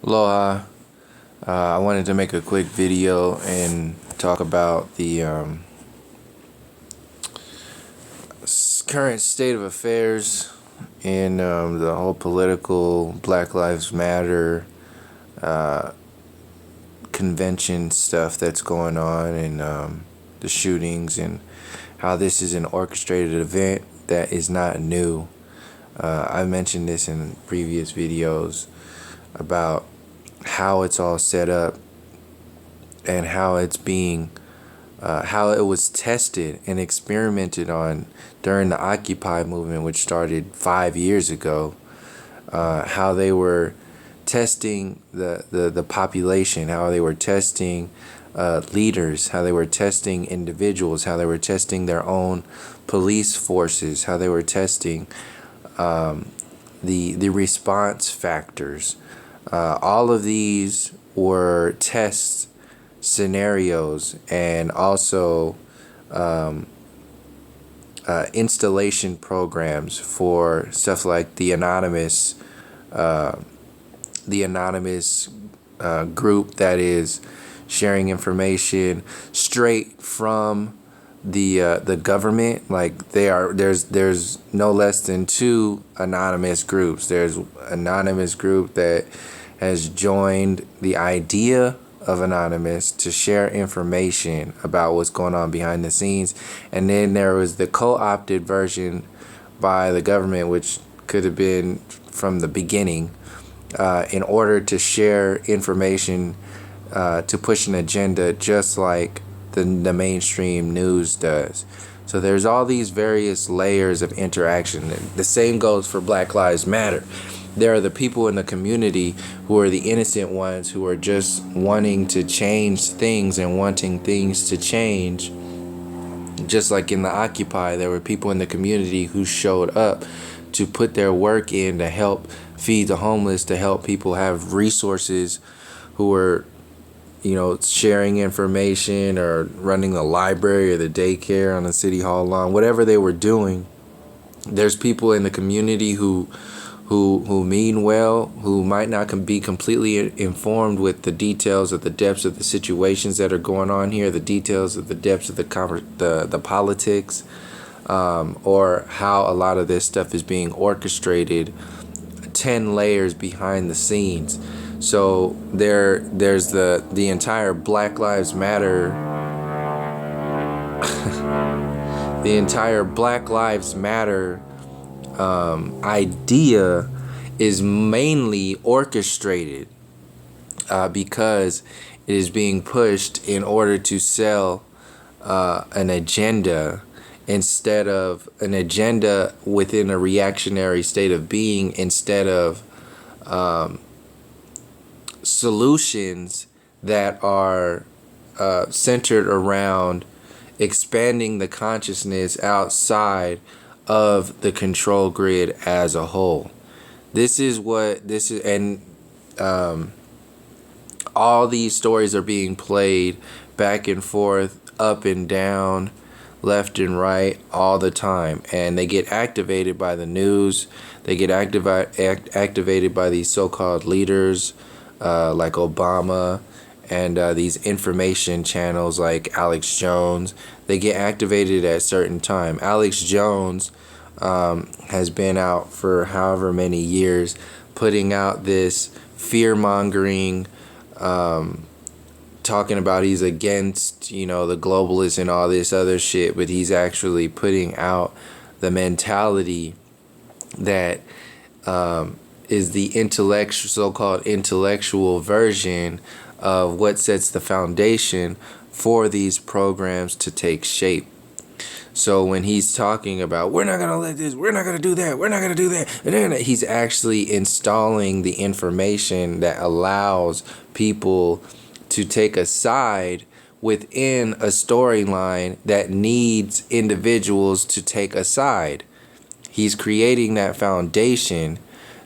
Aloha. I wanted to make a quick video and talk about the current state of affairs in the whole political Black Lives Matter convention stuff that's going on, and the shootings, and how this is an orchestrated event that is not new. I mentioned this in previous videos about how it's all set up and how it's being how it was tested and experimented on during the Occupy movement, which started 5 years ago. How they were testing the population, how they were testing leaders, how they were testing individuals, how they were testing their own police forces, how they were testing the response factors. All of these were test scenarios, and also installation programs for stuff like the anonymous group that is sharing information straight from the government. Like there's no less than 2 anonymous groups. There's an anonymous group that has joined the idea of Anonymous to share information about what's going on behind the scenes, and then there was the co-opted version by the government, which could have been from the beginning, in order to share information to push an agenda, just like the mainstream news does. So there's all these various layers of interaction. The same goes for Black Lives Matter. There are the people in the community who are the innocent ones, who are just wanting to change things and wanting things to change. Just like in the Occupy, there were people in the community who showed up to put their work in to help feed the homeless, to help people have resources, who were, sharing information or running the library or the daycare on the city hall lawn, whatever they were doing. There's people in the community who mean well, who might not be completely informed with the details of the depths of the situations that are going on here, the details of the depths of the politics, or how a lot of this stuff is being orchestrated 10 layers behind the scenes. So there's the entire Black Lives Matter the entire Black Lives Matter idea is mainly orchestrated because it is being pushed in order to sell an agenda, instead of an agenda within a reactionary state of being, instead of solutions that are centered around expanding the consciousness outside of the control grid as a whole. This is, and all these stories are being played back and forth, up and down, left and right, all the time, and they get activated by the news. They get activated by these so-called leaders like Obama, and these information channels like Alex Jones. They get activated at a certain time. Alex Jones has been out for however many years, putting out this fear-mongering, talking about he's against, the globalists and all this other shit, but he's actually putting out the mentality that is the so-called intellectual version of what sets the foundation for these programs to take shape. So when he's talking about, we're not going to let this, we're not going to do that, we're not going to do that, and then he's actually installing the information that allows people to take a side within a storyline that needs individuals to take a side. He's creating that foundation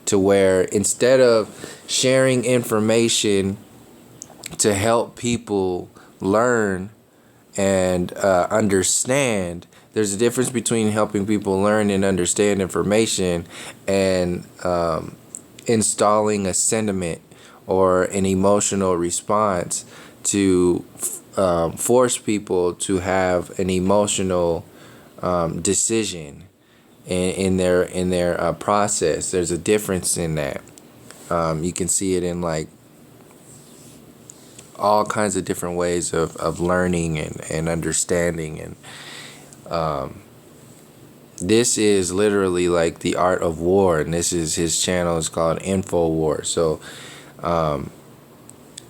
to where, instead of sharing information to help people learn and understand, there's a difference between helping people learn and understand information and installing a sentiment or an emotional response to force people to have an emotional decision in their process. There's a difference in that. You can see it in like all kinds of different ways of learning and understanding. And this is literally like the art of war, and this is his channel is called InfoWar. So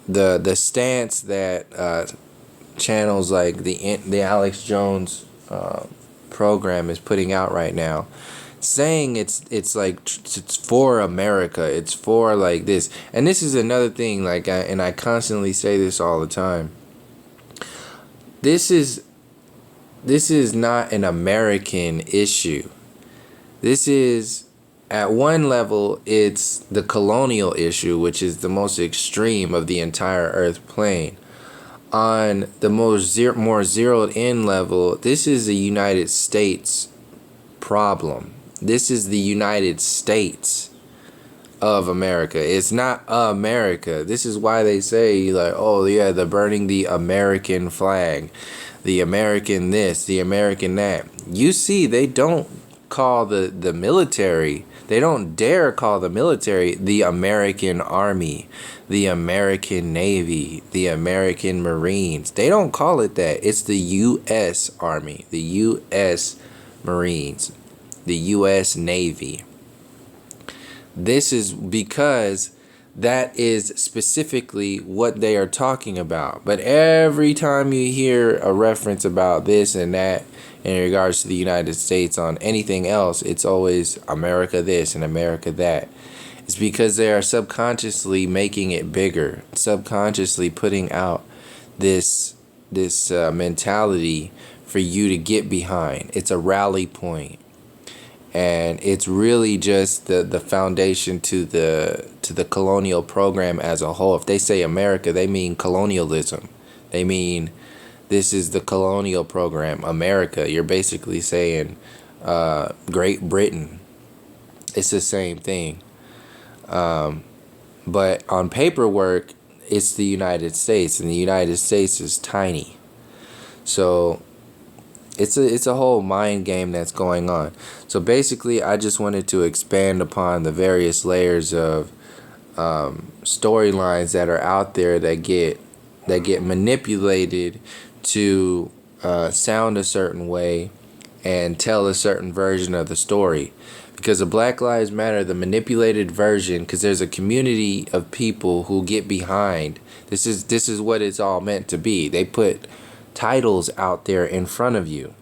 the stance that channels like the Alex Jones program is putting out right now, saying it's like it's for America, it's for like this. And this is another thing, like I constantly say this all the time. This is not an American issue. This is, at one level, it's the colonial issue, which is the most extreme of the entire Earth plane. On the more zeroed in level, this is a United States problem. This is the United States of America. It's not America. This is why they say, like, oh yeah, they're burning the American flag, the American this, the American that. You see, they don't call the military, they don't dare call the military the American Army, the American Navy, the American Marines. They don't call it that. It's the U.S. Army, the U.S. Marines, the U.S. Navy. This is because that is specifically what they are talking about. But every time you hear a reference about this and that in regards to the United States on anything else, it's always America this and America that. It's because they are subconsciously making it bigger, subconsciously putting out this mentality for you to get behind. It's a rally point. And it's really just the foundation to the colonial program as a whole. If they say America, they mean colonialism. They mean this is the colonial program, America. You're basically saying Great Britain. It's the same thing. But on paperwork, it's the United States, and the United States is tiny. So it's a whole mind game that's going on. So basically, I just wanted to expand upon the various layers of storylines that are out there that get manipulated to sound a certain way and tell a certain version of the story. Because of Black Lives Matter, the manipulated version, because there's a community of people who get behind. This is what it's all meant to be. They put titles out there in front of you,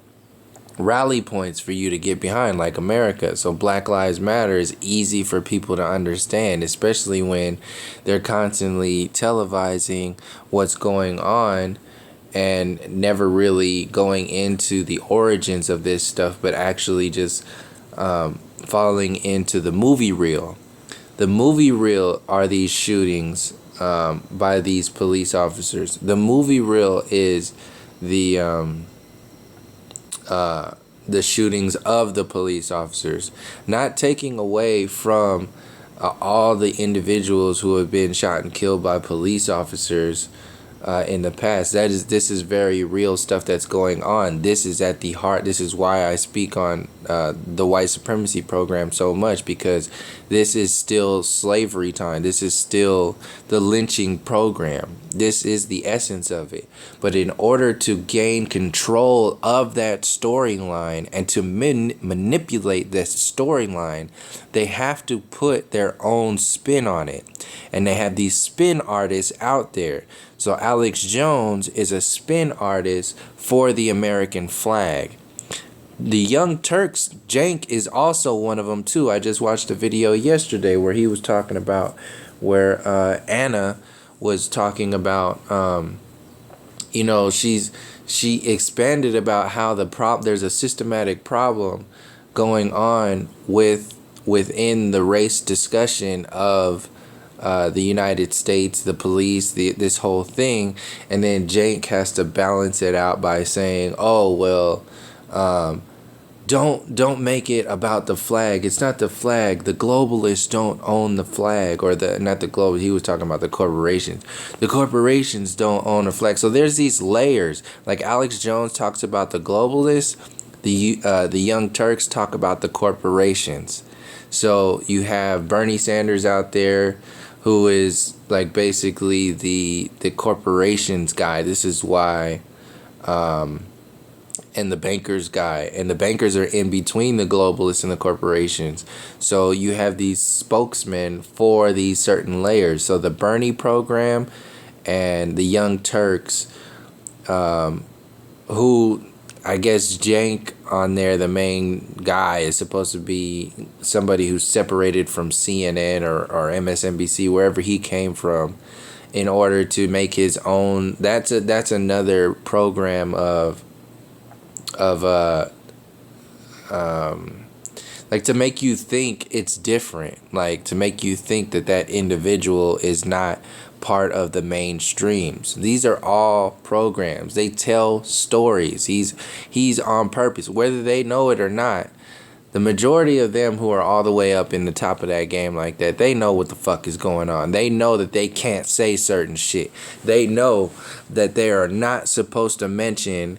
rally points for you to get behind, like America. So Black Lives Matter is easy for people to understand, especially when they're constantly televising what's going on and never really going into the origins of this stuff, but actually just falling into the movie reel. The movie reel are these shootings by these police officers. The movie reel is the shootings of the police officers, not taking away from all the individuals who have been shot and killed by police officers in the past. This is very real stuff that's going on. This is at the heart. This is why I speak on the white supremacy program so much, because this is still slavery time. This is still the lynching program. This is the essence of it. But in order to gain control of that storyline and to manipulate this storyline, they have to put their own spin on it. And they have these spin artists out there. So Alex Jones is a spin artist for the American flag. The Young Turks, Jank, is also one of them too. I just watched a video yesterday where he was talking about where Anna was talking about, she expanded about how there's a systematic problem going on within the race discussion of the United States, the police, this whole thing. And then Jank has to balance it out by saying, oh, well, don't make it about the flag. It's not the flag. The globalists don't own the flag, or the not the global. He was talking about the corporations. The corporations don't own the flag. So there's these layers. Like Alex Jones talks about the globalists. The Young Turks talk about the corporations. So you have Bernie Sanders out there, who is like basically the corporations guy. This is why. And the bankers guy, and the bankers are in between the globalists and the corporations. So you have these spokesmen for these certain layers. So the Bernie program and the Young Turks, who I guess Jank on there, the main guy, is supposed to be somebody who's separated from CNN or MSNBC, wherever he came from, in order to make his own. That's another program of like to make you think it's different, like to make you think that individual is not part of the mainstreams. These are all programs. They tell stories. He's on purpose, whether they know it or not. The majority of them who are all the way up in the top of that game like that, they know what the fuck is going on. They know that they can't say certain shit. They know that they are not supposed to mention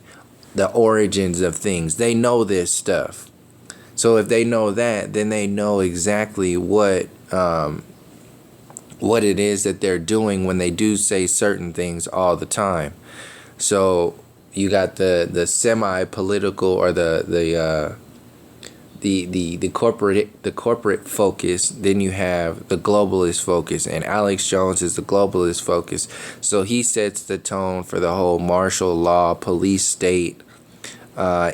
the origins of things. They know this stuff. So if they know that, then they know exactly what it is that they're doing when they do say certain things all the time. So you got the semi-political, or the corporate focus. Then you have the globalist focus, and Alex Jones is the globalist focus. So he sets the tone for the whole martial law, police state,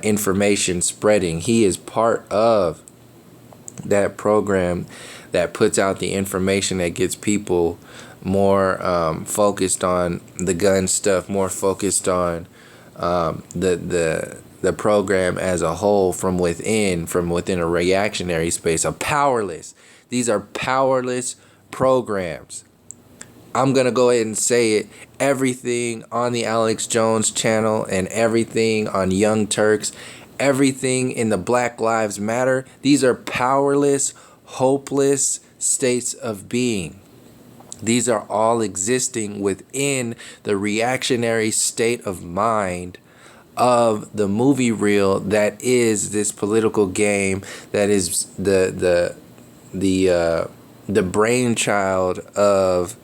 information spreading. He is part of that program that puts out the information that gets people more focused on the gun stuff, more focused on the program as a whole from within a reactionary space, these are powerless programs. I'm going to go ahead and say it. Everything on the Alex Jones channel and everything on Young Turks, everything in the Black Lives Matter, these are powerless, hopeless states of being. These are all existing within the reactionary state of mind of the movie reel that is this political game, that is the brainchild of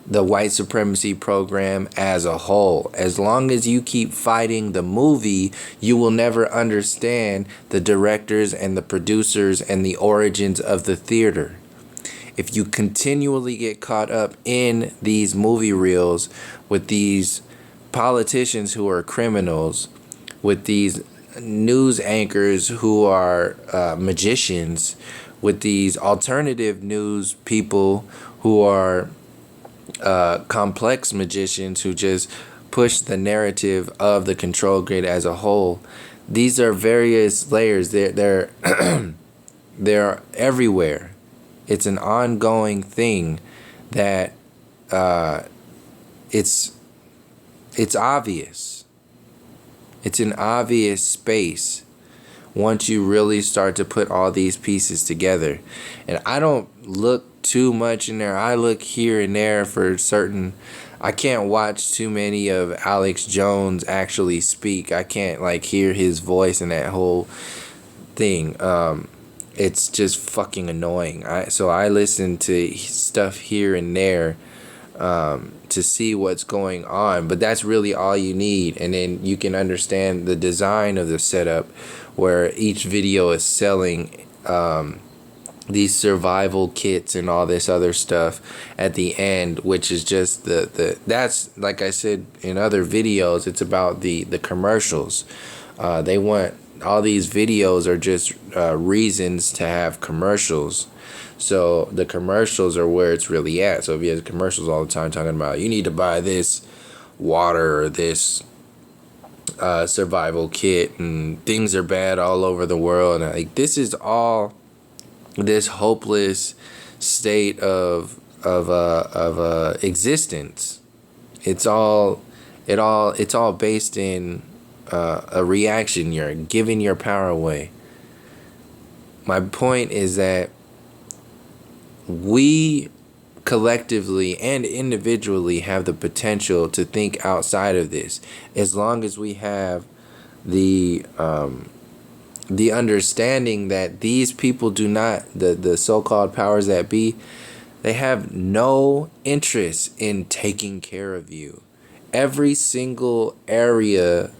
the white supremacy program as a whole. As long as you keep fighting the movie, you will never understand the directors and the producers and the origins of the theater. If you continually get caught up in these movie reels with these politicians who are criminals, with these news anchors who are magicians, with these alternative news people who are complex magicians who just push the narrative of the control grid as a whole. These are various layers. They're they're everywhere. It's an ongoing thing that it's obvious. It's an obvious space once you really start to put all these pieces together. And I don't look too much in there. I look here and there for certain. I can't watch too many of Alex Jones actually speak. I can't like hear his voice and that whole thing. It's just fucking annoying. So I listen to stuff here and there to see what's going on, but that's really all you need. And then you can understand the design of the setup, where each video is selling these survival kits and all this other stuff at the end, which is just that's, like I said in other videos, it's about the commercials. They want, all these videos are just reasons to have commercials. So the commercials are where it's really at. So if you have commercials all the time talking about you need to buy this water or this survival kit and things are bad all over the world, and like this is all this hopeless state of existence. It's all based in a reaction. You're giving your power away. my point is that we collectively and individually have the potential to think outside of this, as long as we have the understanding that these people do not, the so-called powers that be, they have no interest in taking care of you. Every single area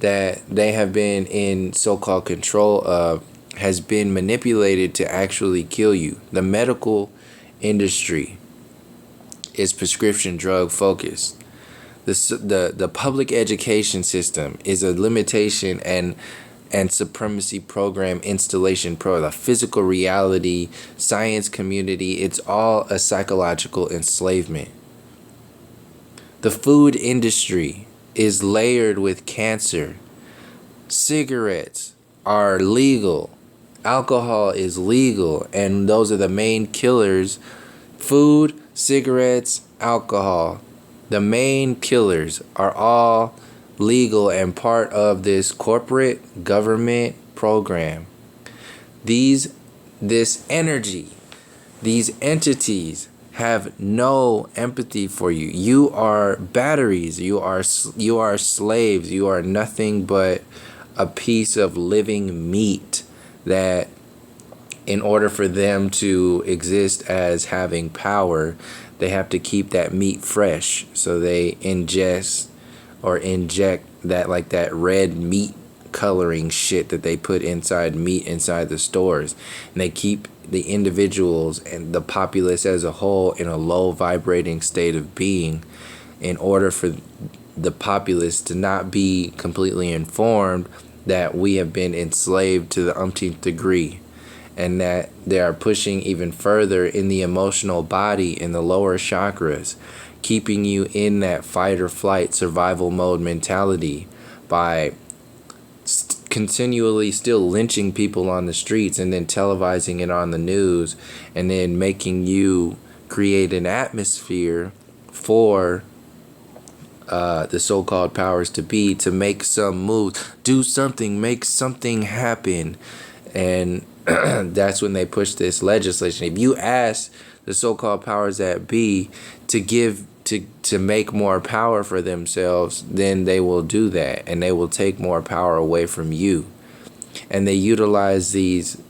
that they have been in so-called control of has been manipulated to actually kill you. The medical industry is prescription drug focused. The public education system is a limitation and supremacy program installation the physical reality science community. It's all a psychological enslavement. The food industry is layered with cancer. Cigarettes are legal. Alcohol is legal, and those are the main killers. Food, cigarettes, alcohol. The main killers are all legal and part of this corporate government program. This energy, these entities have no empathy for you. You are batteries. You are slaves. You are nothing but a piece of living meat that, in order for them to exist as having power, they have to keep that meat fresh. So they ingest or inject that, like that red meat coloring shit that they put inside meat inside the stores, and they keep the individuals and the populace as a whole in a low vibrating state of being, in order for the populace to not be completely informed that we have been enslaved to the umpteenth degree, and that they are pushing even further in the emotional body, in the lower chakras, keeping you in that fight or flight survival mode mentality by continually still lynching people on the streets, and then televising it on the news, and then making you create an atmosphere for the so-called powers to be to make some move, do something, make something happen. And that's when they push this legislation. If you ask the so-called powers that be to give to make more power for themselves, then they will do that, and they will take more power away from you. And they utilize these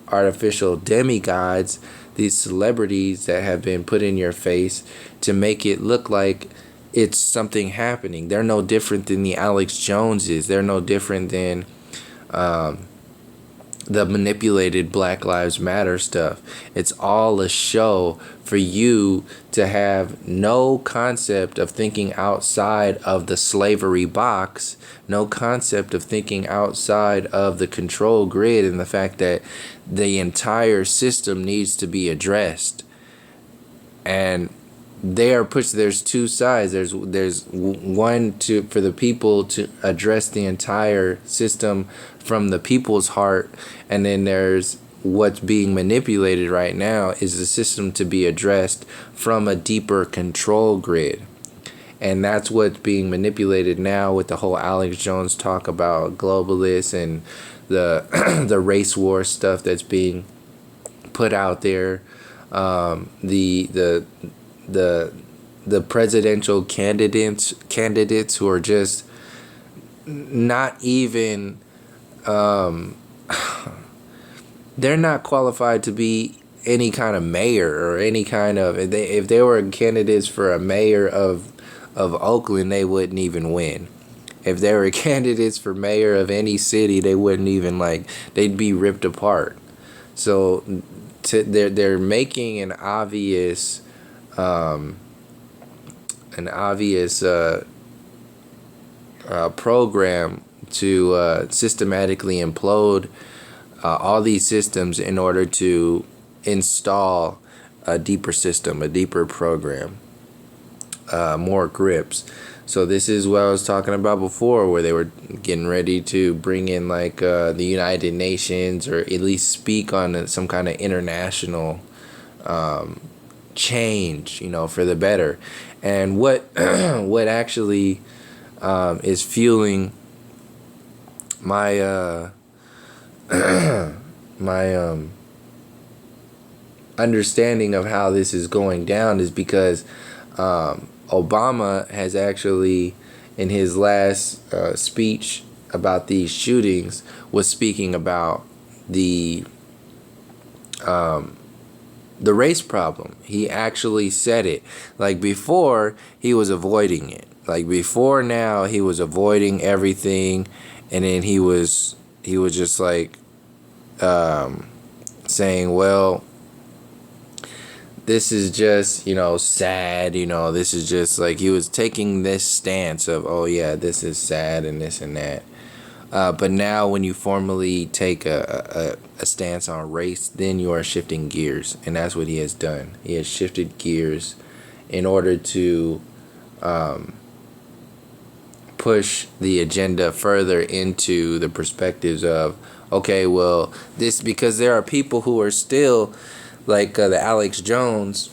artificial demigods, these celebrities that have been put in your face, to make it look like it's something happening. They're no different than the Alex Joneses. They're no different than the manipulated Black Lives Matter stuff. It's all a show for you to have no concept of thinking outside of the slavery box, no concept of thinking outside of the control grid, and the fact that the entire system needs to be addressed. And they are pushed. There's two sides. There's one for the people to address the entire system from the people's heart, and then there's what's being manipulated right now is the system to be addressed from a deeper control grid. And that's what's being manipulated now with the whole Alex Jones talk about globalists and the the race war stuff that's being put out there. The presidential candidates who are just not even they're not qualified to be any kind of mayor or any kind of, if they were candidates for a mayor of Oakland, they wouldn't even win. If they were candidates for mayor of any city, they wouldn't even, they'd be ripped apart. So they're making an obvious program to systematically implode all these systems in order to install a deeper system, a deeper program, more grips. So this is what I was talking about before, where they were getting ready to bring in the United Nations, or at least speak on some kind of international change, for the better. And what is fueling my my understanding of how this is going down is because Obama has actually, in his last speech about these shootings, was speaking about the race problem. He actually said it. Like before, he was avoiding it. Like before now, he was avoiding everything, and then he was just like saying, well, this is just, sad, this is just like, he was taking this stance of, oh yeah, this is sad and this and that. But now when you formally take a stance on race, then you are shifting gears. And that's what he has done. He has shifted gears in order to push the agenda further into the perspectives of, okay, well, this, because there are people who are still like the Alex Jones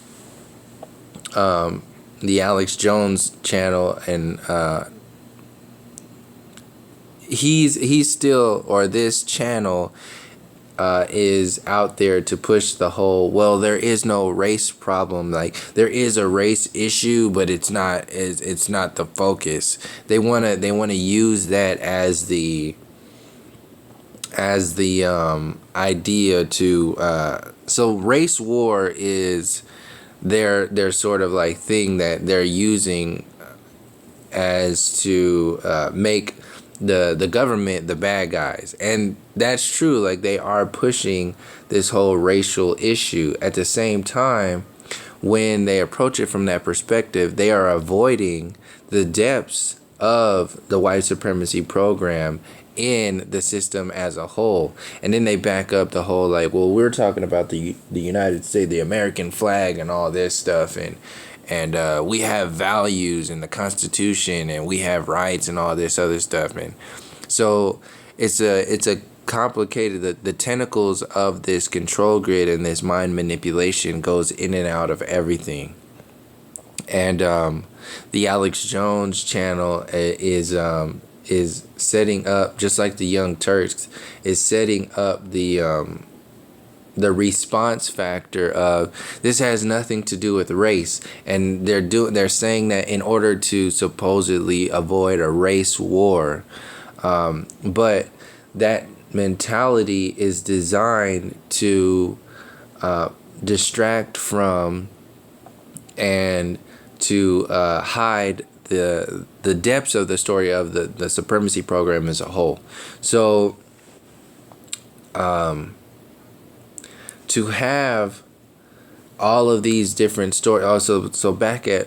channel, and he's still, or this channel is out there to push the whole, well, there is no race problem, like there is a race issue, but it's not the focus. They want to use that as the idea to so race war is their sort of like thing that they're using as to make the government the bad guys. And that's true, like they are pushing this whole racial issue. At the same time, when they approach it from that perspective, they are avoiding the depths of the white supremacy program in the system as a whole. And then they back up the whole, like, well, we're talking about the United States, the American flag and all this stuff, and we have values in the Constitution, and we have rights and all this other stuff. And so it's a complicated, the tentacles of this control grid and this mind manipulation goes in and out of everything. And the Alex Jones channel is setting up, just like the Young Turks, is setting up the response factor of, this has nothing to do with race, and they're saying that in order to supposedly avoid a race war, but that mentality is designed to distract from and to hide the depths of the story of the supremacy program as a whole. So to have all of these different stories. Also, so back to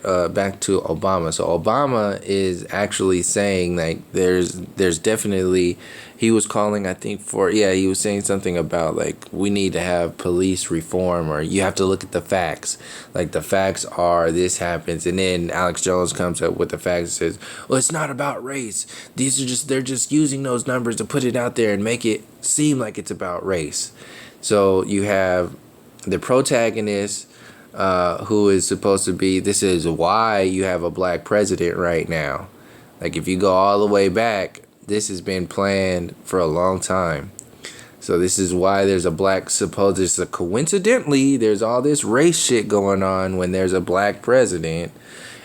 Obama. So Obama is actually saying, like, there's definitely, he was calling, I think, he was saying something about, like, we need to have police reform, or you have to look at the facts. Like, the facts are this happens, and then Alex Jones comes up with the facts and says, well, it's not about race. They're just using those numbers to put it out there and make it seem like it's about race. So you have the protagonist, who is supposed to be, this is why you have a black president right now. Like, if you go all the way back, this has been planned for a long time. So this is why there's a black, coincidentally, there's all this race shit going on when there's a black president.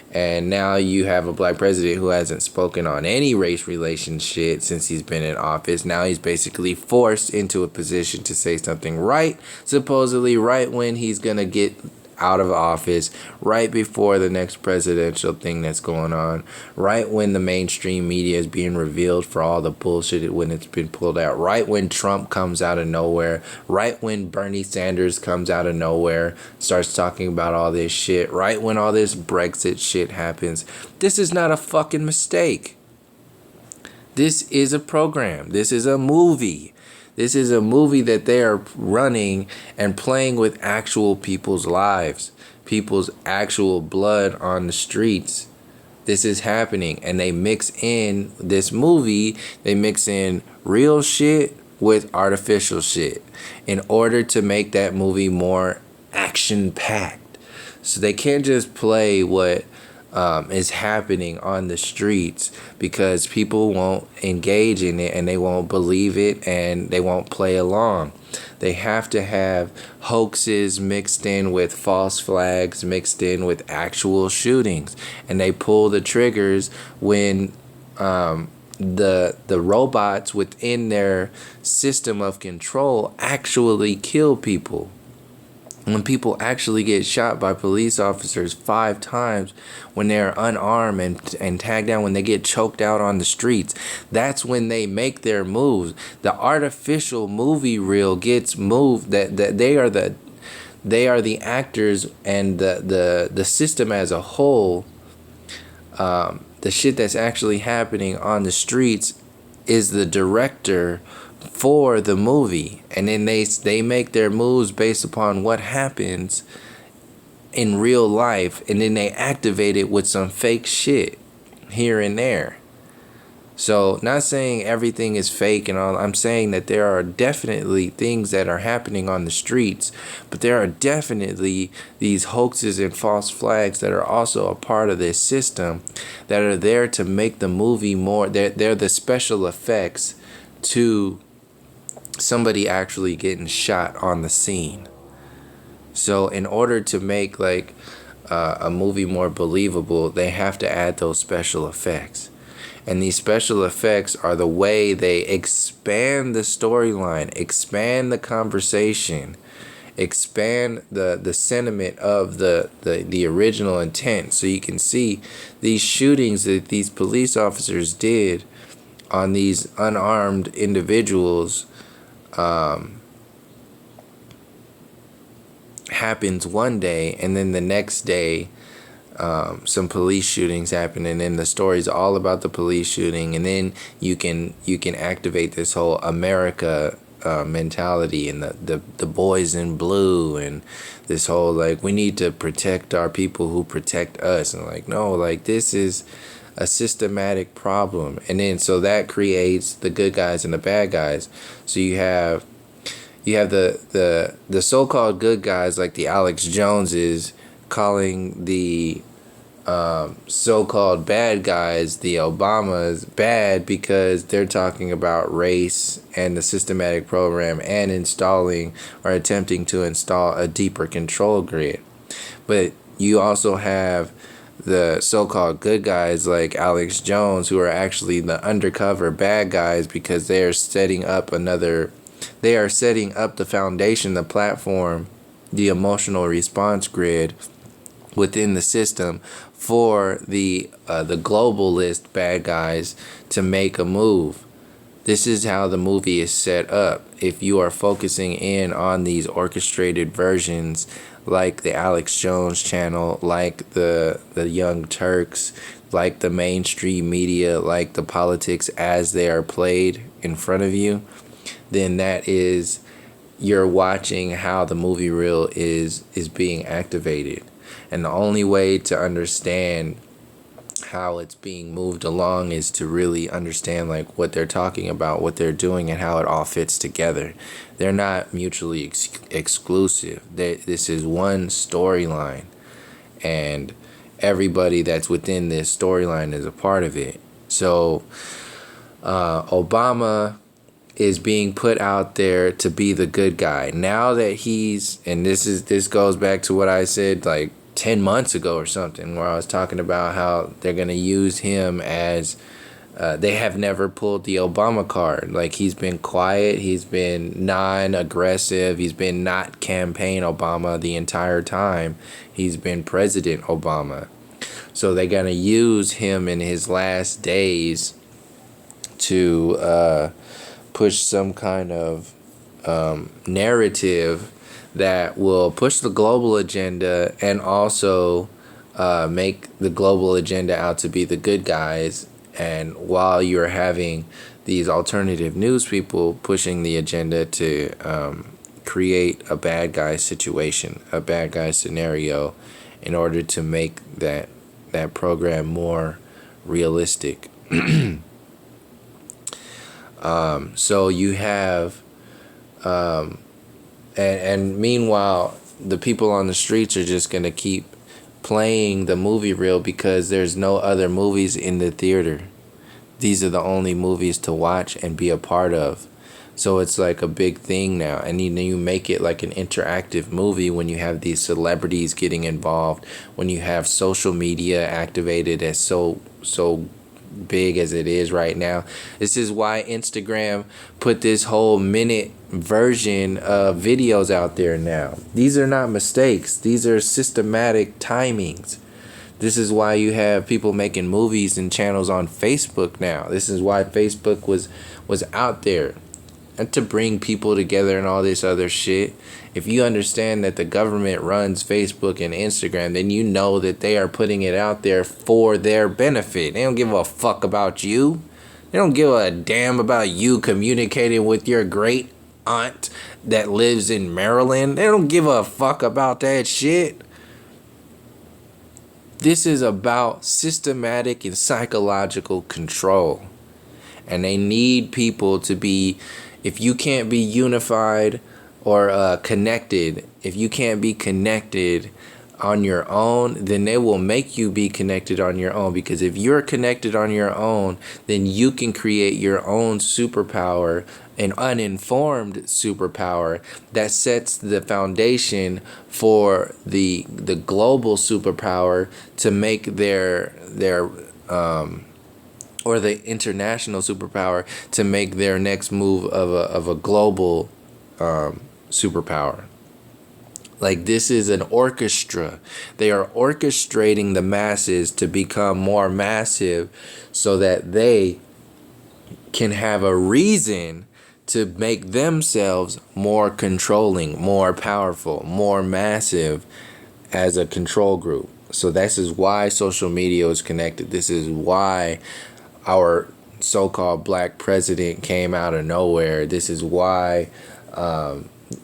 And now you have a black president who hasn't spoken on any race relation shit since he's been in office. Now he's basically forced into a position to say something supposedly right when he's going to get out of office, right before the next presidential thing that's going on, right when the mainstream media is being revealed for all the bullshit when it's been pulled out, right when Trump comes out of nowhere, right when Bernie Sanders comes out of nowhere, starts talking about all this shit, right when all this Brexit shit happens. This is not a fucking mistake. This is a program. This is a movie. This is a movie that they are running and playing with actual people's lives, people's actual blood on the streets. This is happening, and they mix in this movie, they mix in real shit with artificial shit in order to make that movie more action-packed. So they can't just play what is happening on the streets because people won't engage in it and they won't believe it and they won't play along. They have to have hoaxes mixed in with false flags, mixed in with actual shootings, and they pull the triggers when the robots within their system of control actually kill people. When people actually get shot by police officers 5 times, when they're unarmed and tagged down, when they get choked out on the streets, that's when they make their moves. The artificial movie reel gets moved. That they are the actors, and the system as a whole. The shit that's actually happening on the streets is the director for the movie, and then they make their moves based upon what happens in real life, and then they activate it with some fake shit here and there. So, not saying everything is fake and all. I'm saying that there are definitely things that are happening on the streets, but there are definitely these hoaxes and false flags that are also a part of this system that are there to make the movie more. They're the special effects to somebody actually getting shot on the scene. So in order to make like a movie more believable, they have to add those special effects. And these special effects are the way they expand the storyline, expand the conversation, expand the sentiment of the original intent. So you can see these shootings that these police officers did on these unarmed individuals happens one day, and then the next day some police shootings happen, and then the story's all about the police shooting, and then you can activate this whole America mentality and the boys in blue, and this whole like we need to protect our people who protect us, and like no, like this is a systematic problem. And then so that creates the good guys and the bad guys. So you have the so-called good guys like the Alex Joneses calling the so-called bad guys, the Obamas, bad because they're talking about race and the systematic program and installing or attempting to install a deeper control grid. But you also have the so-called good guys like Alex Jones who are actually the undercover bad guys because they are setting up the foundation, the platform, the emotional response grid within the system for the globalist bad guys to make a move. This is how the movie is set up. If you are focusing in on these orchestrated versions like the Alex Jones channel, like the Young Turks, like the mainstream media, like the politics as they are played in front of you, then that is, you're watching how the movie reel is being activated. And the only way to understand how it's being moved along is to really understand like what they're talking about, what they're doing, and how it all fits together. They're not mutually exclusive. This is one storyline, and everybody that's within this storyline is a part of it. So Obama is being put out there to be the good guy. Now that he's, and this goes back to what I said like 10 months ago or something, where I was talking about how they're going to use him as they have never pulled the Obama card. Like he's been quiet, he's been non-aggressive, he's been not campaign Obama the entire time. He's been President Obama. So they're going to use him in his last days to push some kind of narrative that will push the global agenda and also make the global agenda out to be the good guys. And while you're having these alternative news people pushing the agenda to create a bad guy situation, a bad guy scenario, in order to make that program more realistic. So you have, and meanwhile, the people on the streets are just going to keep playing the movie reel because there's no other movies in the theater. These are the only movies to watch and be a part of. So it's like a big thing now. And you make it like an interactive movie when you have these celebrities getting involved, when you have social media activated as so big as it is right now. This is why Instagram put this whole minute version of videos out there now. These are not mistakes. These are systematic timings. This is why you have people making movies and channels on Facebook now. This is why Facebook was out there. And to bring people together and all this other shit. If you understand that the government runs Facebook and Instagram, then you know that they are putting it out there for their benefit. They don't give a fuck about you. They don't give a damn about you communicating with your great aunt that lives in Maryland. They don't give a fuck about that shit. This is about systematic and psychological control. And they need people to be, if you can't be unified or connected, if you can't be connected on your own, then they will make you be connected on your own. Because if you're connected on your own, then you can create your own superpower, an uninformed superpower that sets the foundation for the global superpower to make their or the international superpower to make their next move of a global superpower. Like, this is an orchestra. They are orchestrating the masses to become more massive so that they can have a reason to make themselves more controlling, more powerful, more massive as a control group. So this is why social media is connected. This is why our so-called black president came out of nowhere. This is why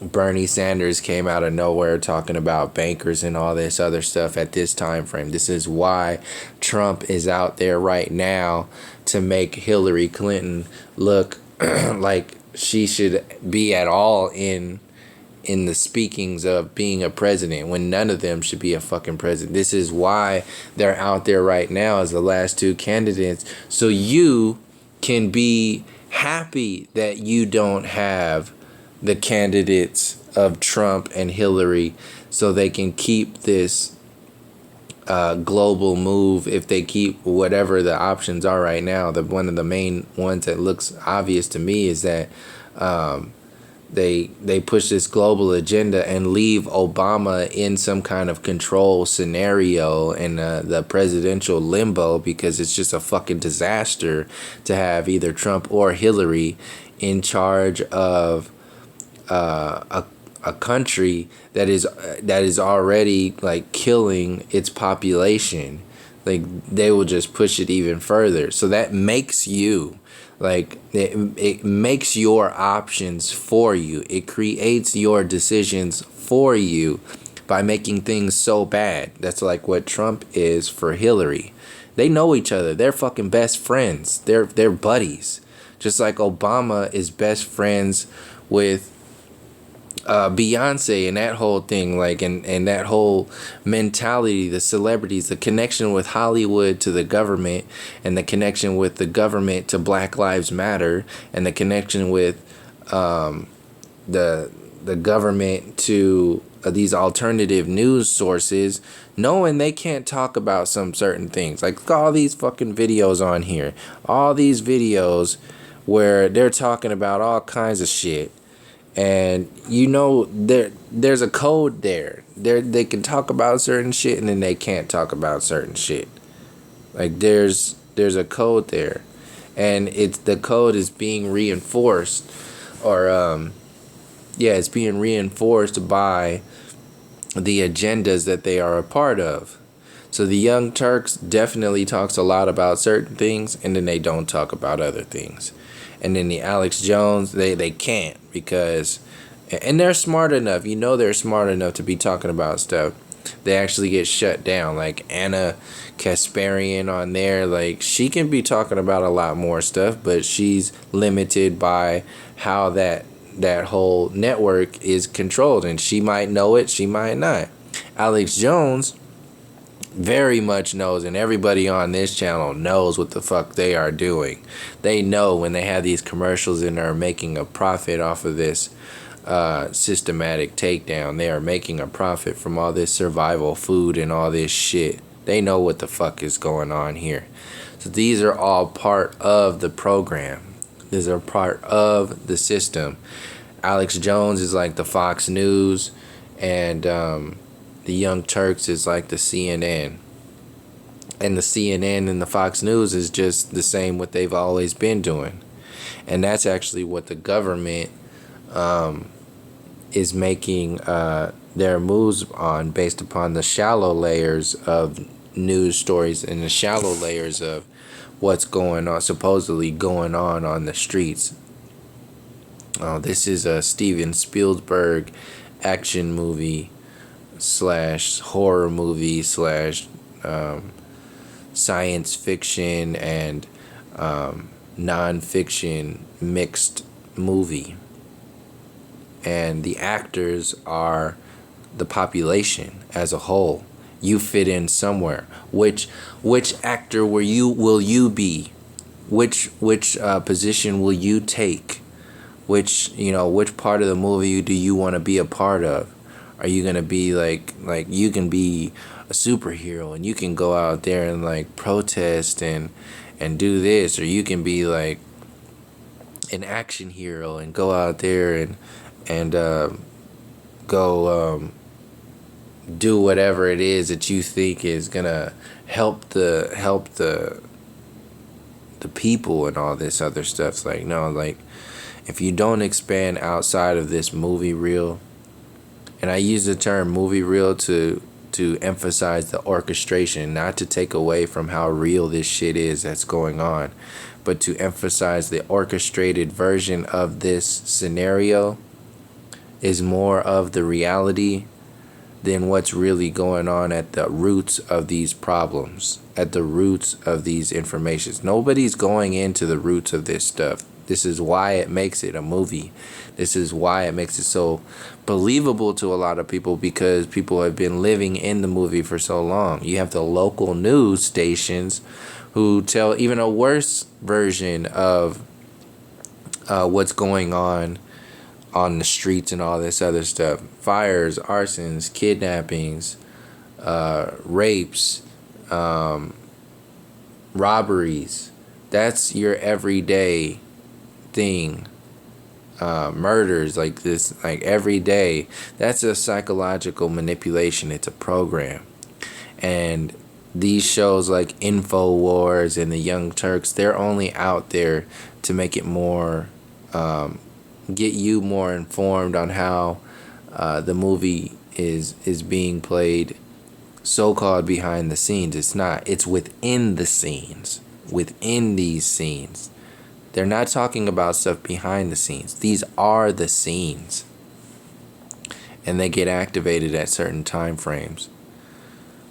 Bernie Sanders came out of nowhere talking about bankers and all this other stuff at this time frame. This is why Trump is out there right now to make Hillary Clinton look like she should be at all in the speakings of being a president, when none of them should be a fucking president. This is why they're out there right now as the last two candidates, so you can be happy that you don't have the candidates of Trump and Hillary, so they can keep this global move. If they keep whatever the options are right now, one of the main ones that looks obvious to me is that they push this global agenda and leave Obama in some kind of control scenario in the presidential limbo, because it's just a fucking disaster to have either Trump or Hillary in charge of a country that is already like killing its population. Like, they will just push it even further. So that makes you, like, it makes your options for you. It creates your decisions for you by making things so bad. That's like what Trump is for Hillary. They know each other. They're fucking best friends. They're buddies. Just like Obama is best friends with Beyonce and that whole thing, like, and that whole mentality, the celebrities, the connection with Hollywood to the government, and the connection with the government to Black Lives Matter, and the connection with the government to these alternative news sources, knowing they can't talk about some certain things. Like, look at all these fucking videos on here, all these videos where they're talking about all kinds of shit. And you know, there's a code there. They can talk about certain shit, and then they can't talk about certain shit. Like, there's a code there, and the code is being reinforced, or it's being reinforced by the agendas that they are a part of. So the Young Turks definitely talks a lot about certain things, and then they don't talk about other things. And then the Alex Jones, they can't, because, and they're smart enough, they're smart enough to be talking about stuff. They actually get shut down. Like Anna Kasparian on there, like, she can be talking about a lot more stuff, but she's limited by how that whole network is controlled, and she might know it, she might not. Alex Jones very much knows, and everybody on this channel knows what the fuck they are doing. They know when they have these commercials and are making a profit off of this systematic takedown. They are making a profit from all this survival food and all this shit. They know what the fuck is going on here. So these are all part of the program. These are part of the system. Alex Jones is like the Fox News, and the Young Turks is like the CNN. And the CNN and the Fox News is just the same what they've always been doing. And that's actually what the government is making their moves on, based upon the shallow layers of news stories and the shallow layers of what's going on, supposedly going on the streets. This is a Steven Spielberg action movie / horror movie / science fiction and non-fiction mixed movie. And the actors are the population as a whole. You fit in somewhere. Which actor will you be? Which position will you take? Which part of the movie do you want to be a part of? Are you gonna be like you can be a superhero and you can go out there and like protest and do this, or you can be like an action hero and go out there and go do whatever it is that you think is gonna help the people and all this other stuff. It's like, no, like, if you don't expand outside of this movie reel, and I use the term movie reel to emphasize the orchestration, not to take away from how real this shit is that's going on, but to emphasize the orchestrated version of this scenario is more of the reality than what's really going on at the roots of these problems, at the roots of these informations. Nobody's going into the roots of this stuff. This is why it makes it a movie. This is why it makes it so believable to a lot of people, because people have been living in the movie for so long. You have the local news stations who tell even a worse version of what's going on the streets and all this other stuff. Fires, arsons, kidnappings, rapes, robberies. That's your everyday thing. Murders like this, like every day. That's a psychological manipulation. It's a program. And these shows like InfoWars and the Young Turks, they're only out there to make it more, get you more informed on how the movie is being played, so-called behind the scenes. It's not. It's within the scenes. Within these scenes. They're not talking about stuff behind the scenes. These are the scenes. And they get activated at certain time frames.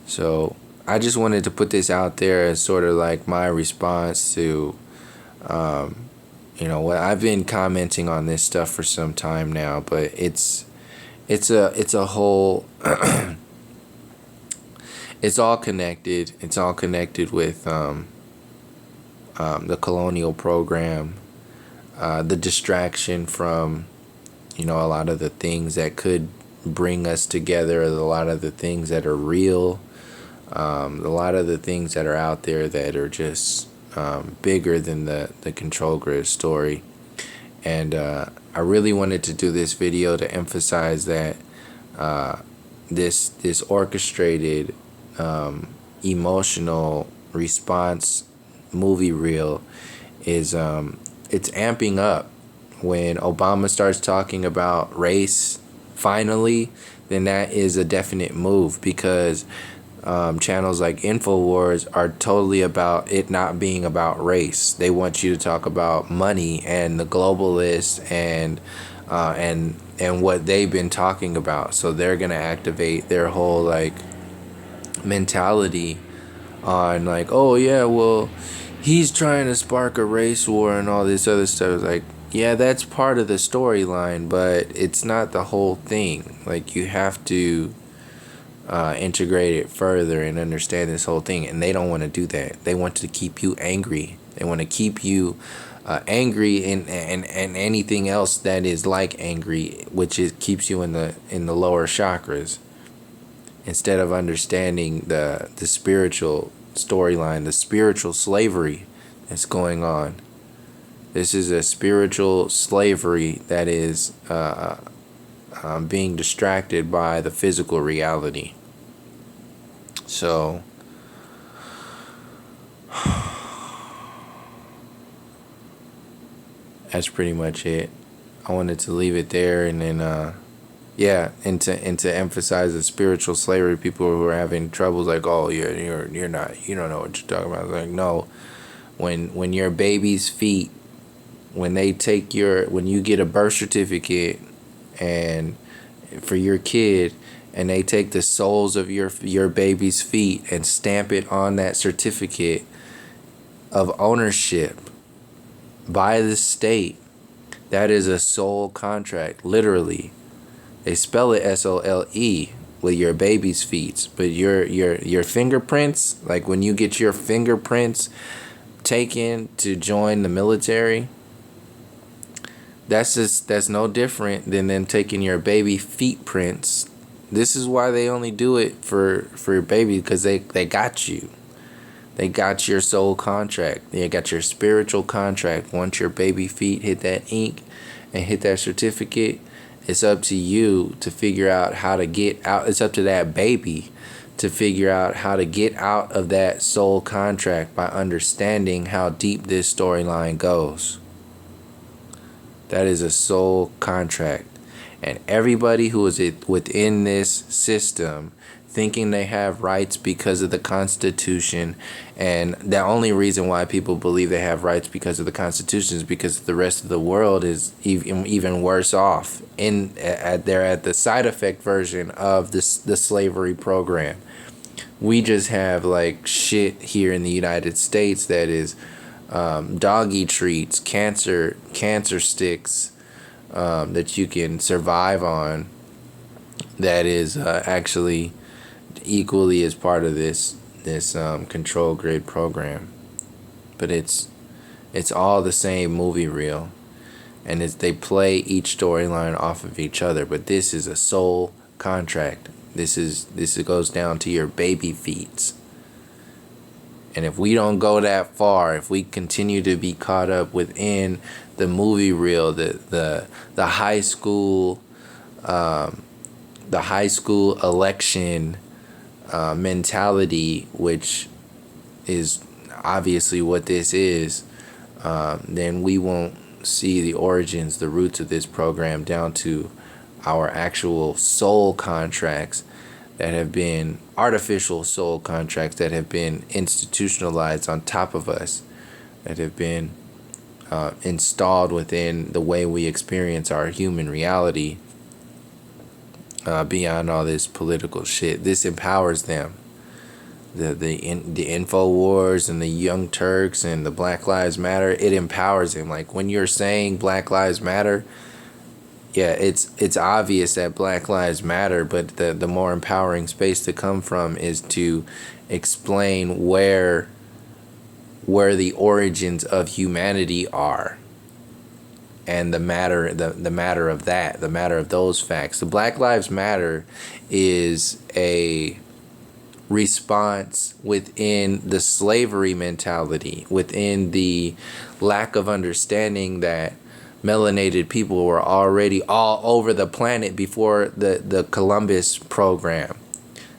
So I just wanted to put this out there as sort of like my response to, what I've been commenting on this stuff for some time now, but it's a whole, it's all connected. It's all connected with, the colonial program, the distraction from, a lot of the things that could bring us together, a lot of the things that are real, a lot of the things that are out there that are just bigger than the control grid story. And I really wanted to do this video to emphasize that this orchestrated emotional response movie reel is it's amping up. When Obama starts talking about race finally, then that is a definite move, because channels like InfoWars are totally about it not being about race. They want you to talk about money and the globalists and what they've been talking about. So they're gonna activate their whole like mentality on like, oh yeah, well, he's trying to spark a race war and all this other stuff. It's like, yeah, that's part of the storyline, but it's not the whole thing. Like, you have to integrate it further and understand this whole thing, and they don't want to do that. They want to keep you angry. They want to keep you angry and anything else that is like angry, which is keeps you in the lower chakras, instead of understanding the spiritual storyline, the spiritual slavery that's going on. This is a spiritual slavery that is being distracted by the physical reality. So that's pretty much it. I wanted to leave it there, and then and to emphasize the spiritual slavery. People who are having troubles, like, oh, you're not, you don't know what you're talking about. It's like, no, when your baby's feet, when you get a birth certificate and for your kid, and they take the soles of your baby's feet and stamp it on that certificate of ownership by the state, that is a soul contract, literally. They spell it SOLE with your baby's feet, but your fingerprints, like when you get your fingerprints taken to join the military, that's no different than them taking your baby feet prints. This is why they only do it for your baby, because they got you. They got your soul contract. They got your spiritual contract. Once your baby feet hit that ink and hit that certificate, it's up to you to figure out how to get out. It's up to that baby to figure out how to get out of that soul contract by understanding how deep this storyline goes. That is a soul contract. And everybody who is within this system thinking they have rights because of the Constitution, and the only reason why people believe they have rights because of the Constitution is because the rest of the world is even worse off. They're at the side effect version of the slavery program. We just have like shit here in the United States that is doggy treats, cancer sticks that you can survive on, that is actually equally as part of this control grid program. But it's all the same movie reel, and they play each storyline off of each other. But this is a soul contract. This goes down to your baby feet. And if we don't go that far, if we continue to be caught up within the movie reel, the high school election mentality, which is obviously what this is, then we won't see the origins, the roots of this program down to our actual soul contracts that have been artificial soul contracts that have been institutionalized on top of us, that have been installed within the way we experience our human reality, beyond all this political shit. This empowers them. The InfoWars and the Young Turks and the Black Lives Matter, it empowers them. Like when you're saying Black Lives Matter, yeah, it's obvious that Black Lives Matter, but the more empowering space to come from is to explain where the origins of humanity are, and the matter of that, the matter of those facts. The Black Lives Matter is a response within the slavery mentality, within the lack of understanding that melanated people were already all over the planet before the Columbus program.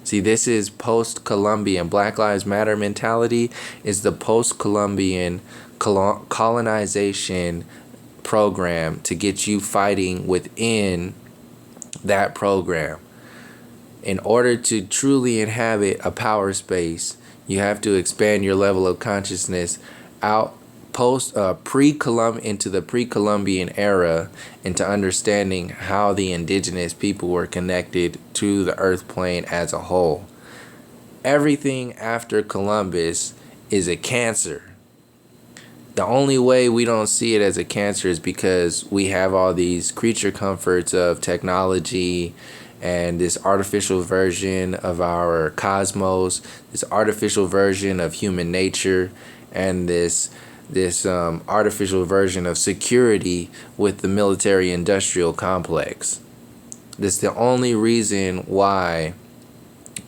See, this is post-Columbian. Black Lives Matter mentality is the post-Columbian colonization program to get you fighting within that program. In order to truly inhabit a power space, you have to expand your level of consciousness out into the pre-Columbian era, into understanding how the indigenous people were connected to the earth plane as a whole. Everything after Columbus is a cancer. The only way we don't see it as a cancer is because we have all these creature comforts of technology and this artificial version of our cosmos, this artificial version of human nature, and this artificial version of security with the military industrial complex. That's the only reason why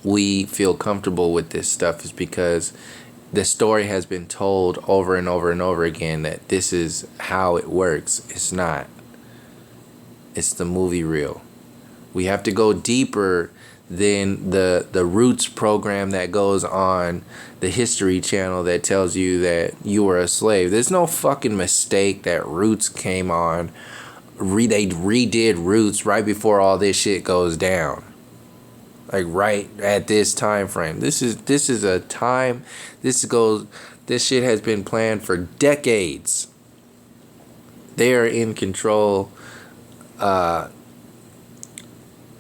we feel comfortable with this stuff, is because the story has been told over and over and over again that this is how it works. It's not. It's the movie reel. We have to go deeper than the Roots program that goes on the History Channel that tells you that you were a slave. There's no fucking mistake that Roots came on. They redid Roots right before all this shit goes down. Like right at this time frame. This is a time. This shit has been planned for decades. They are in control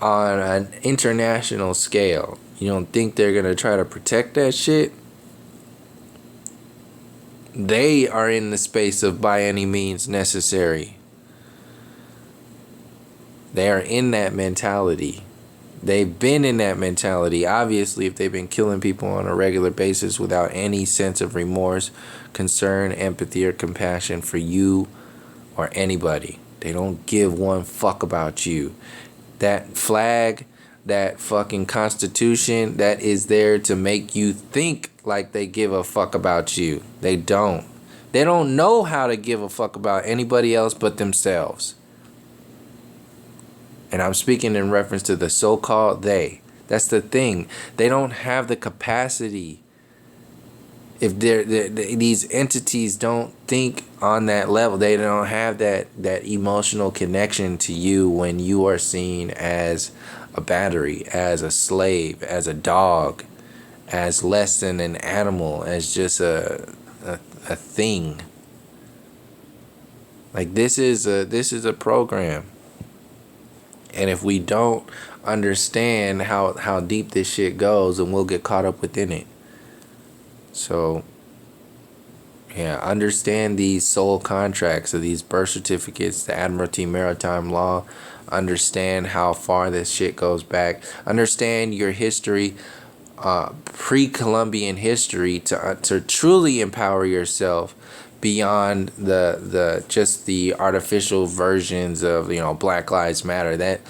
on an international scale. You don't think they're gonna try to protect that shit? They are in the space of by any means necessary. They are in that mentality. They've been in that mentality. Obviously, if they've been killing people on a regular basis without any sense of remorse, concern, empathy, or compassion for you or anybody. They don't give one fuck about you. That flag, that fucking constitution, that is there to make you think like they give a fuck about you. They don't. They don't know how to give a fuck about anybody else but themselves. And I'm speaking in reference to the so-called they. That's the thing. They don't have the capacity. If these entities don't think on that level, they don't have that emotional connection to you when you are seen as a battery, as a slave, as a dog, as less than an animal, as just a thing. Like this is a program. And if we don't understand how deep this shit goes, then we'll get caught up within it. So, yeah, understand these soul contracts of these birth certificates, the Admiralty Maritime Law. Understand how far this shit goes back. Understand your history, pre-Columbian history, to truly empower yourself beyond the artificial versions of Black Lives Matter. That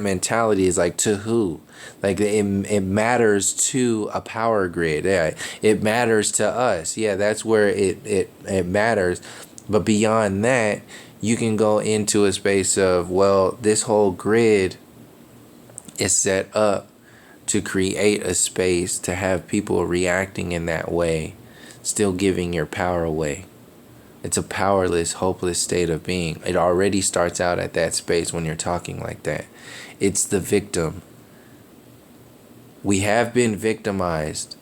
mentality is like, to who? Like it matters to a power grid. Yeah, it matters to us. Yeah, that's where it matters. But beyond that, you can go into a space of, well, this whole grid is set up to create a space to have people reacting in that way, still giving your power away. It's a powerless, hopeless state of being. It already starts out at that space when you're talking like that. It's the victim. We have been victimized,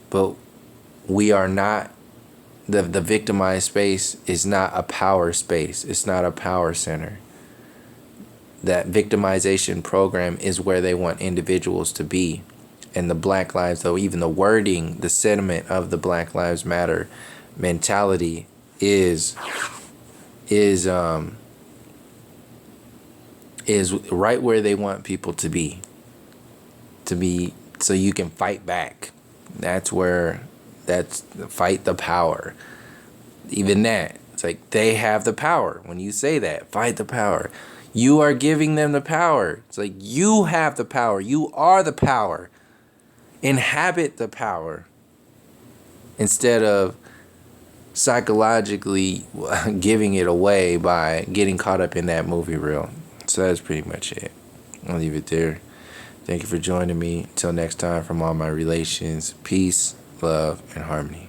but we are not, the victimized space is not a power space. It's not a power center. That victimization program is where they want individuals to be. And the Black Lives, though, even the wording, the sentiment of the Black Lives Matter mentality is right where they want people to be so you can fight back. That's fight the power. Even that, it's like they have the power. When you say that, fight the power, you are giving them the power. It's like you have the power. You are the power. Inhabit the power instead of psychologically giving it away by getting caught up in that movie reel. So that's pretty much it. I'll leave it there. Thank you for joining me. Until next time, from all my relations, peace, love, and harmony.